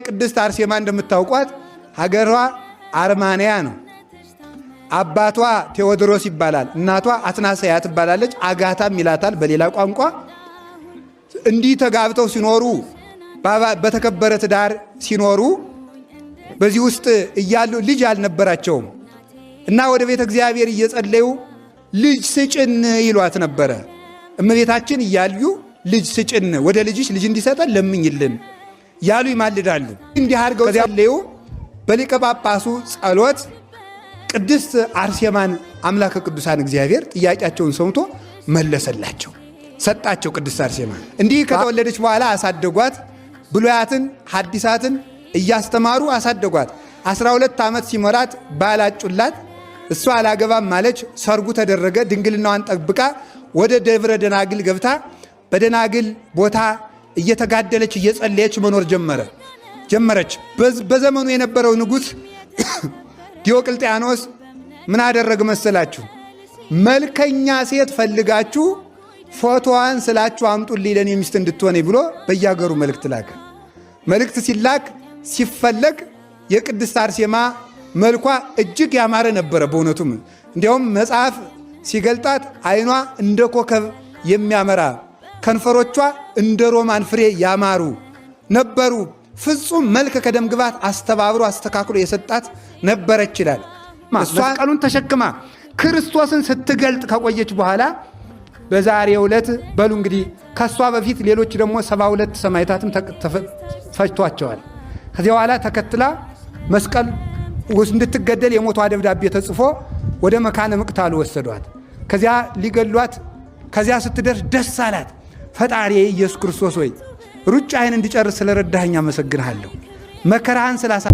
ቅድስት አርሴማ እንደምታውቋት ሀገሯ አርማንያ ነው። አባቷ ቴዎድሮስ ይባላል። እናቷ አትናስያ ትባላለች። አጋታም ይላታል በሌላ ቋንቋ። እንዲህ ተጋብተው ሲኖሩ በተከበረ ትዳር ሲኖሩ በዚህ ውስጥ እያሉ ልጅ አልነበራቸውም እና ወደ ቤተ እግዚአብሔር እየጸለዩ ልጅ ስጭን ይሏት ነበረ። እመቤታችን እያሉ ልጅ ስጭን፣ ወደ ልጅሽ ልጅ እንዲሰጠን ለምኝልን ያሉ ይማልዳሉ። እንዲህ አድርገው ጸለዩ። በሊቀ ጳጳሱ ጸሎት ቅድስት አርሴማን አምላከ ቅዱሳን እግዚአብሔር ጥያቄያቸውን ሰምቶ መለሰላቸው፣ ሰጣቸው። ቅድስት አርሴማን እንዲህ ከተወለደች በኋላ አሳደጓት። ብሉያትን ሐዲሳትን እያስተማሩ አሳደጓት። 12 ዓመት ሲሞላት ባላጩላት። እሷ አላገባም ማለች። ሰርጉ ተደረገ። ድንግልናዋን ጠብቃ ወደ ደብረ ደናግል ገብታ በደናግል ቦታ እየተጋደለች እየጸለየች መኖር ጀመረች። በዘመኑ የነበረው ንጉሥ ዲዮቅልጥያኖስ ምን አደረገ መሰላችሁ? መልከኛ ሴት ፈልጋችሁ ፎቶዋን ስላችሁ አምጡልኝ ለኔ ሚስት እንድትሆነ ብሎ በያገሩ መልእክት ላከ። መልእክት ሲላክ ሲፈለግ የቅድስት አርሴማ መልኳ እጅግ ያማረ ነበረ። በእውነቱም እንዲያውም መጽሐፍ ሲገልጣት ዓይኗ እንደ ኮከብ የሚያመራ ከንፈሮቿ እንደ ሮማን ፍሬ ያማሩ ነበሩ። ፍጹም መልክ ከደም ግባት አስተባብሮ አስተካክሎ የሰጣት ነበረች ይላል። መስቀሉን ተሸክማ ክርስቶስን ስትገልጥ ከቆየች በኋላ በዛሬው ዕለት በሉ እንግዲህ ከሷ በፊት ሌሎች ደግሞ 72 ሰማዕታትም ፈጅቷቸዋል። ከዚያ በኋላ ተከትላ መስቀል ውስጥ እንድትገደል የሞቷ ደብዳቤ ተጽፎ ወደ መካነ ምቅታሉ ወሰዷት። ከዚያ ሊገሏት ከዚያ ስትደርስ ደስ አላት። ፈጣሪ ኢየሱስ ክርስቶስ ሆይ ሩጫዬን እንዲጨርስ ስለረዳኸኝ አመሰግንሃለሁ፣ መከራህን ስላሳ